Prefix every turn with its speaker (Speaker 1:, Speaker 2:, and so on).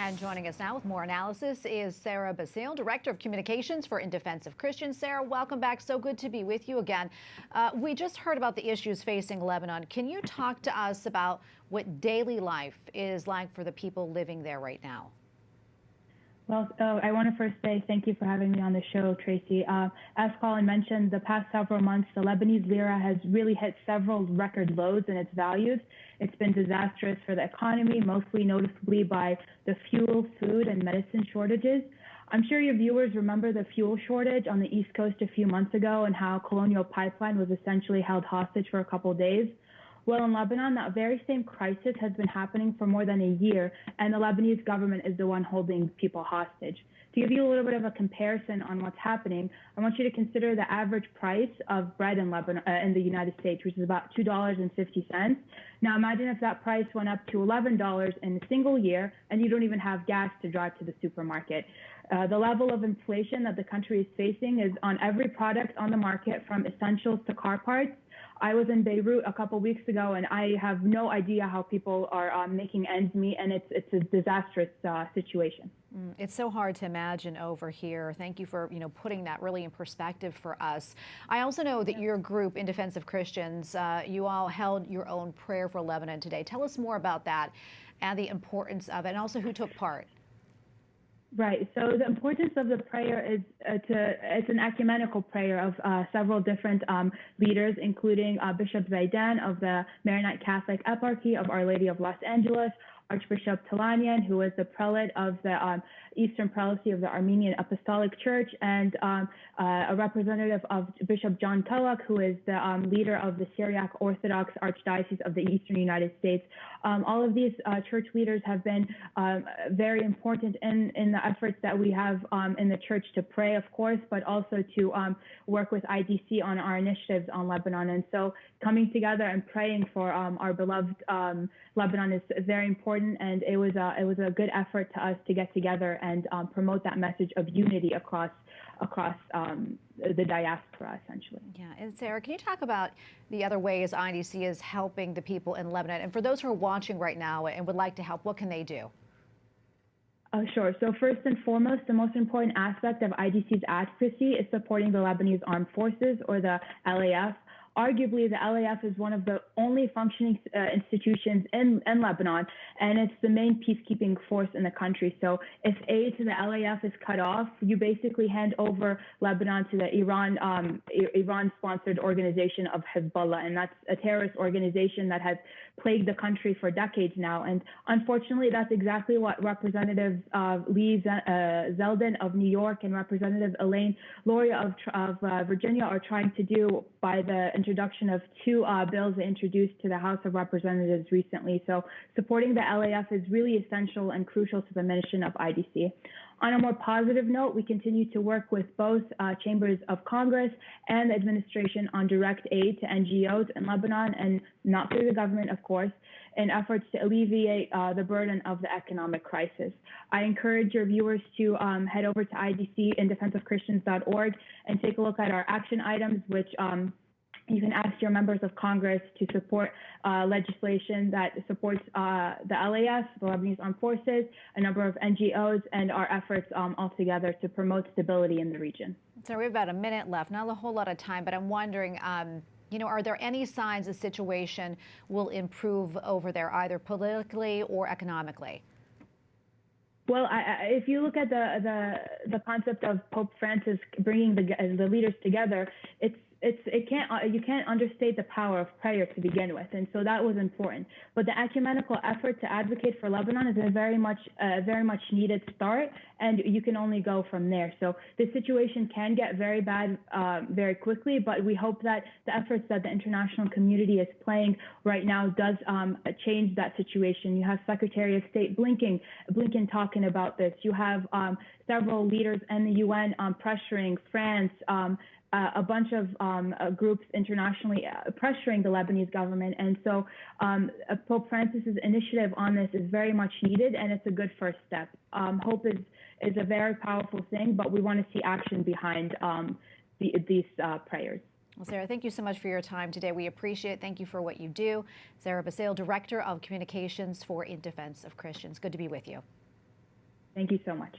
Speaker 1: And joining us now with more analysis is Sarah Bassil, Director of Communications for In Defense of Christians. Sarah, welcome back. So good to be with you again. We just heard about the issues facing Lebanon. Can you talk to us about what daily life is like for the people living there right now?
Speaker 2: Well, I want to first say thank you for having me on the show, Tracy. As Colin mentioned, the past several months, the Lebanese lira has really hit several record lows in its values. It's been disastrous for the economy, mostly noticeably by the fuel, food, and medicine shortages. I'm sure your viewers remember the fuel shortage on the East Coast a few months ago and how Colonial Pipeline was essentially held hostage for a couple of days. Well, in Lebanon, that very same crisis has been happening for more than a year, and the Lebanese government is the one holding people hostage. To give you a little bit of a comparison on what's happening, I want you to consider the average price of bread in Lebanon, in the United States, which is about $2.50. Now, imagine if that price went up to $11 in a single year, and you don't even have gas to drive to the supermarket. The level of inflation that the country is facing is on every product on the market, from essentials to car parts. I was in Beirut a couple weeks ago, and I have no idea how people are making ends meet, and it's a disastrous situation.
Speaker 1: It's so hard to imagine over here. Thank you for putting that really in perspective for us. I also know that your group, In Defense of Christians, you all held your own prayer for Lebanon today. Tell us more about that and the importance of it, and also who took part.
Speaker 2: Right. So the importance of the prayer is it's an ecumenical prayer of several different leaders, including Bishop Zaidan of the Maronite Catholic Eparchy of Our Lady of Los Angeles, Archbishop Talanian, who was the prelate of the Eastern Prelacy of the Armenian Apostolic Church, and a representative of Bishop John Tulloch, who is the leader of the Syriac Orthodox Archdiocese of the Eastern United States. All of these church leaders have been very important in the efforts that we have in the church to pray, of course, but also to work with IDC on our initiatives on Lebanon. And so coming together and praying for our beloved Lebanon is very important, and it was a good effort to us to get together and promote that message of unity across the diaspora, essentially.
Speaker 1: Yeah, and Sarah, can you talk about the other ways IDC is helping the people in Lebanon? And for those who are watching right now and would like to help, what can they do?
Speaker 2: Sure. So first and foremost, the most important aspect of IDC's advocacy is supporting the Lebanese Armed Forces, or the LAF. Arguably, the LAF is one of the only functioning institutions in Lebanon, and it's the main peacekeeping force in the country. So if aid to the LAF is cut off, you basically hand over Lebanon to the Iran-sponsored organization of Hezbollah, and that's a terrorist organization that has plagued the country for decades now. And unfortunately, that's exactly what Representative Lee Zeldin of New York and Representative Elaine Luria of Virginia are trying to do by the introduction of two bills introduced to the House of Representatives recently. So supporting the LAF is really essential and crucial to the mission of IDC. On a more positive note, we continue to work with both chambers of Congress and the administration on direct aid to NGOs in Lebanon, and not through the government, of course, in efforts to alleviate the burden of the economic crisis. I encourage your viewers to head over to idcindefenseofchristians.org and take a look at our action items, which you can ask your members of Congress to support legislation that supports the LAF, the Lebanese Armed Forces, a number of NGOs, and our efforts altogether to promote stability in the region.
Speaker 1: So we have about a minute left, not a whole lot of time, but I'm wondering, are there any signs the situation will improve over there, either politically or economically?
Speaker 2: Well, if you look at the concept of Pope Francis bringing the leaders together, you can't understate the power of prayer to begin with, and so that was important. But the ecumenical effort to advocate for Lebanon is a very much needed start, and you can only go from there. So the situation can get very bad very quickly, but we hope that the efforts that the international community is playing right now does change that situation. You have Secretary of State Blinken talking about this. You have several leaders in the UN pressuring France. A bunch of groups internationally pressuring the Lebanese government. And so Pope Francis's initiative on this is very much needed, and it's a good first step. Hope is a very powerful thing, but we want to see action behind these prayers.
Speaker 1: Well, Sarah, thank you so much for your time today. We appreciate it. Thank you for what you do. Sarah Bassil, Director of Communications for In Defense of Christians. Good to be with you.
Speaker 2: Thank you so much.